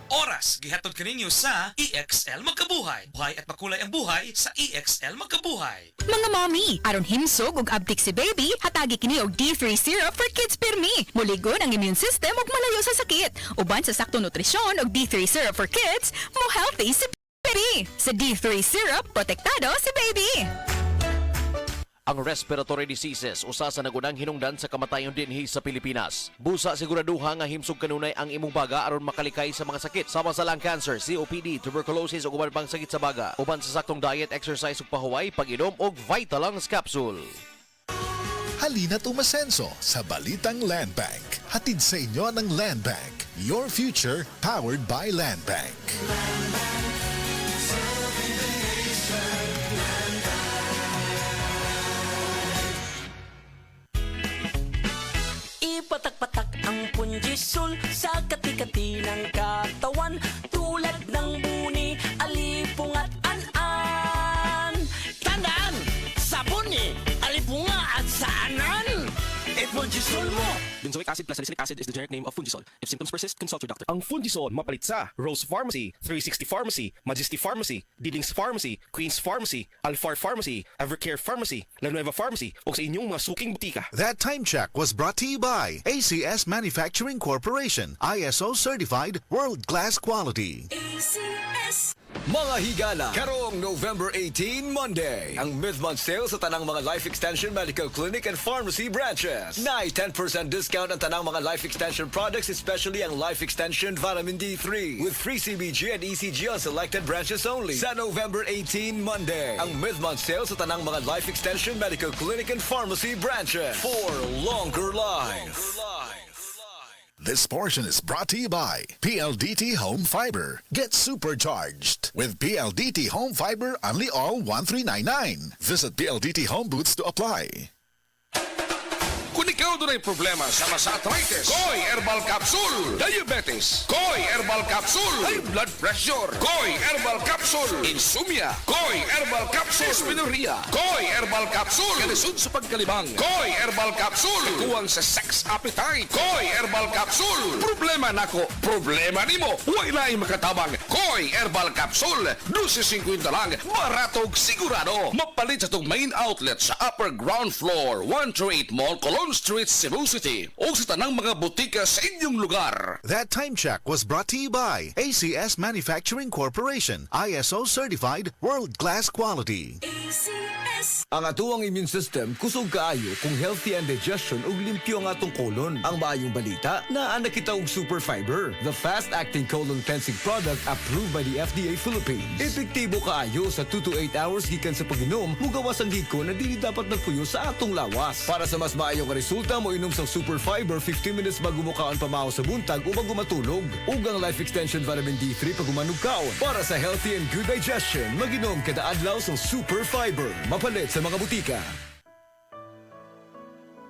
oras gihatod kaninyo sa EXL Magkabuhay. Buhay at makulay ang buhay sa EXL Magkabuhay. Mga mommy, aron himsog ug abtik si baby, hatagi kini og D3 syrup for kids pirmi. Muligon ang immune system ug malayo sa sakit. Uban sa saktong nutrisyon og D3 syrup for kids, mo healthy si baby. Sa D3 syrup, protektado si baby. Ang respiratory diseases usa sa nagunang hinungdan sa kamatayon dinhi sa Pilipinas. Busa siguraduha nga himsog kanunay ang imong baga aron makalikay sa mga sakit sama sa lung cancer, COPD, tuberculosis ug uban pang sakit sa baga. Uban sa saktong diet, exercise ug pahuway, pag-inom og Vitalungs capsule. Halina tumasenso sa Balitang Land Bank. Hatid sa inyo ng Land Bank. Your future powered by Land Bank. Ipatak-patak ang punjisol sa kati-kati ng katawan, tulad ng buni, alipong at an-an. Tandaan! Sabuni, alipunga at saanan! Punjisol mo! Benzoic acid plus salicylic acid is the generic name of Fundisol. If symptoms persist, consult your doctor. Ang Fundisol mapalit sa Rose Pharmacy, 360 Pharmacy, Majesty Pharmacy, Didings Pharmacy, Queen's Pharmacy, Alfar Pharmacy, Evercare Pharmacy, La Nueva Pharmacy o sa inyong mga suking butika. That time check was brought to you by ACS Manufacturing Corporation, ISO certified world-class quality. ACS! Mga higala, karong November 18, Monday, ang mid-month sale sa tanang mga Life Extension Medical Clinic and Pharmacy branches. Nai 10% discount ang tanang mga Life Extension products, especially ang Life Extension Vitamin D3 with free CBG and ECG on selected branches only. Sa November 18, Monday, ang mid-month sale sa tanang mga Life Extension Medical Clinic and Pharmacy branches for longer life. This portion is brought to you by PLDT Home Fiber. Get supercharged with PLDT Home Fiber only all 1399. Visit PLDT Home Booths to apply. Kung ikaw doon ay problema sama sa arthritis, Koy Herbal Capsule. Diabetes, Koy Herbal Capsule. High blood pressure, Koy Herbal Capsule. Insomnia, Koy Herbal Capsule. Dysmenorrhea, Koy Herbal Capsule. Kalisod sa pagkalibang, Koy Herbal Capsule. Kuwang sa sex appetite, Koy Herbal Capsule. Problema nako, problema nimo. Huwag na makatabang. Koy Herbal Capsule. 12.50 lang, baratog sigurado. Mapalit sa itong main outlet sa upper ground floor, 138 Mall, Colon Street, Cebu City o sa tanang mga butika sa inyong lugar. That time check was brought to you by ACS Manufacturing Corporation, ISO certified world-class quality. ACS! Ang atuang immune system kusog kaayo kung healthy ang digestion ug limpyo ang atong colon. Ang maayong balita, naa na kita og Super Fiber, the fast-acting colon cleansing product approved by the FDA Philippines. Epektibo kaayo sa 2 to 8 hours gikan sa pag-inom, mugawas ang hiko na dili dapat nagpuyo sa atong lawas. Para sa mas maayong resulta mo inom sa Super Fiber 15 minutes bago mo kaon pamahaw sa buntag o bago matulog. Ug ang Life Extension Vitamin D3 pag umanog kaon. Para sa healthy and good digestion, mag-inom kada adlaw sa Super Fiber. Mapalit sa mga butika.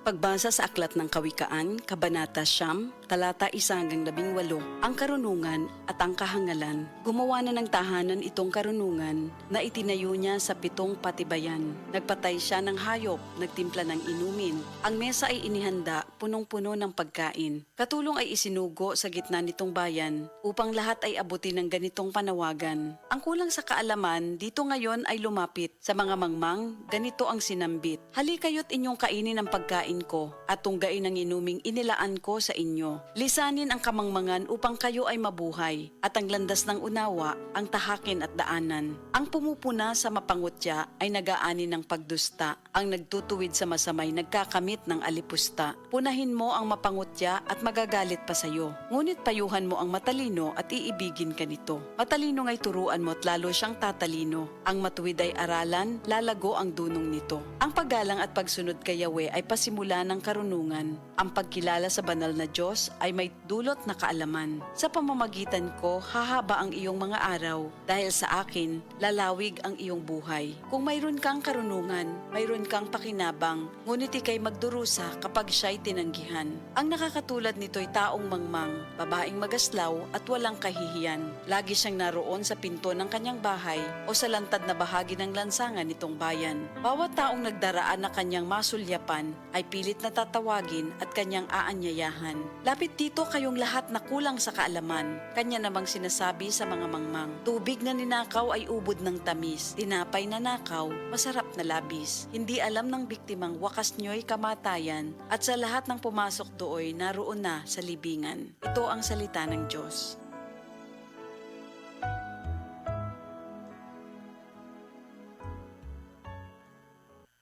Pagbasa sa Aklat ng Kawikaan, Kabanata 9, talata 1-18, ang karunungan at ang kahangalan. Gumawa na ng tahanan itong karunungan na itinayo niya sa 7 patibayan. Nagpatay siya ng hayop, nagtimpla ng inumin. Ang mesa ay inihanda, punong-puno ng pagkain. Katulong ay isinugo sa gitna nitong bayan upang lahat ay abutin ng ganitong panawagan. Ang kulang sa kaalaman, dito ngayon ay lumapit. Sa mga mangmang, ganito ang sinambit. Halikayo't inyong kainin ang pagkain ko at tunggain ang inuming inilaan ko sa inyo. Lisanin ang kamangmangan upang kayo ay mabuhay at ang landas ng unawa ang tahakin at daanan. Ang pumupuna sa mapangutya ay nagaani ng pagdusta. Ang nagtutuwid sa masamay nagkakamit ng alipusta. Punahin mo ang mapangutya at magagalit pa sa iyo. Ngunit payuhan mo ang matalino at iibigin ka nito. Matalino nga'y turuan mo at lalo siyang tatalino. Ang matuwid ay aralan, lalago ang dunong nito. Ang paggalang at pagsunod kay Yahweh ay pasimula ng karunungan. Ang pagkilala sa banal na Diyos ay may dulot na kaalaman. Sa pamamagitan ko, hahaba ang iyong mga araw. Dahil sa akin, lalawig ang iyong buhay. Kung mayroon kang karunungan, mayroon kang pakinabang, ngunit ikay magdurusa kapag siya'y tinanggihan. Ang nakakatulad nito'y taong mangmang, babaeng magaslaw at walang kahihiyan. Lagi siyang naroon sa pinto ng kanyang bahay o sa lantad na bahagi ng lansangan nitong bayan. Bawat taong nagdaraan na kanyang masulyapan ay pilit na tatawagin at kanyang aanyayahan. Lapit dito kayong lahat na kulang sa kaalaman. Kanya namang sinasabi sa mga mangmang, tubig na ninakaw ay ubod ng tamis, tinapay na nakaw, masarap na labis. Hindi alam ng biktimang wakas nyo'y kamatayan at sa lahat ng pumasok dooy naroon na sa libingan. Ito ang salita ng Diyos.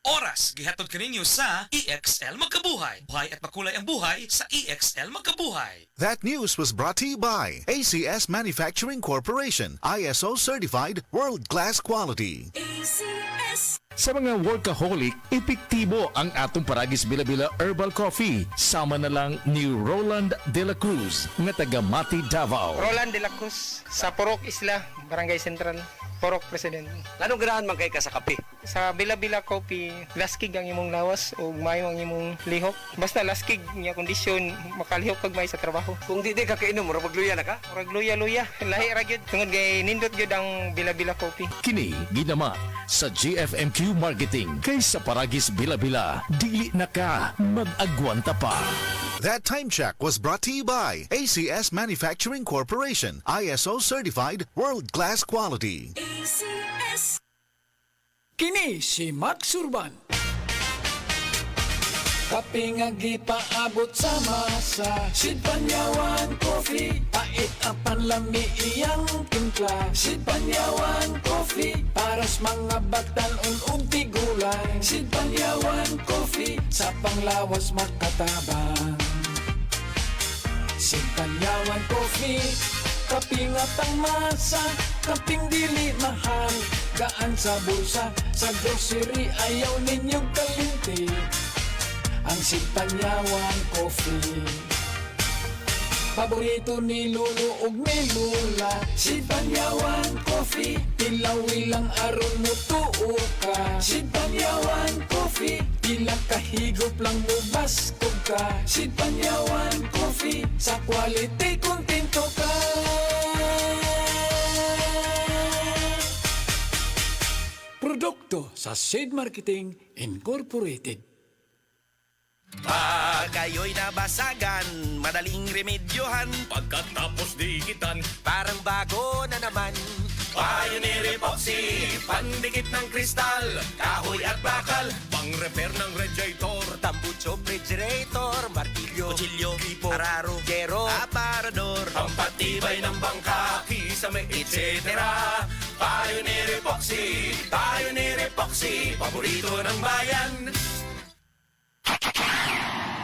Oras, gihatod kaninyo sa EXL Magkabuhay. Buhay at makulay ang buhay sa EXL Magkabuhay. That news was brought to you by ACS Manufacturing Corporation, ISO certified world-class quality. ACS. Sa mga workaholic, epektibo ang atong Paragis Bila-Bila Herbal Coffee. Sama na lang ni Roland De La Cruz, nga taga Mati, Davao. Roland De La Cruz, sa Purok Isla, Barangay Central, Purok President. Anong ganahan man kay ka sa kape? Sa Bila-Bila Coffee, laskig ang imong lawas o mayo ang imong lihok. Basta laskig niya kondisyon, makalihok kag may sa trabaho. Kung di ka kainom, mura magluya na ka? Murag luya-luya, lahi ra gyud. Tungod kay nindot gyud ang Bila-Bila Coffee. Kini ginama sa GFMQ Marketing. Kay sa Paragis Bila-Bila, dili na ka mag-agwanta pa. That time check was brought to you by ACS Manufacturing Corporation, ISO certified world-class quality. ACS. Kini si Max Urban. Kape nga gipaabot sa masa, Sid Panyawan Coffee, pait ang panlami iyang timpla. Sid Panyawan Coffee, paras mga batal ug tigulay. Sid Panyawan Coffee, sa panglawas makatabang. Sid Panyawan Coffee, kaping at ang masa, kaping dili mahal, gaan sa bulsa, sa grocery ayaw ninyong kalinti. Ang Sid Panyawan Coffee, paborito ni Lulu ug ni Lula. Sid Panyawan Coffee, tilawi lang aron mo tuo ka. Sid Panyawan Coffee, ilang kahigop lang mo baskog ka. Sid Panyawan Coffee, sa quality kontento ka. Produkto sa Sid Marketing Incorporated. Pag kayo'y nabasagan, madaling remedyohan. Pagkatapos dikitan, Parang bago na naman. Pioneer Epoxy, pandikit ng kristal, kahoy at bakal, pang-repair ng radiator, Tambucho, refrigerator, martilyo, Kutsilyo, tipo, araro, gero, aparador, pampatibay ng bangka, kisame, etc. Pioneer Epoxy, paborito ng bayan.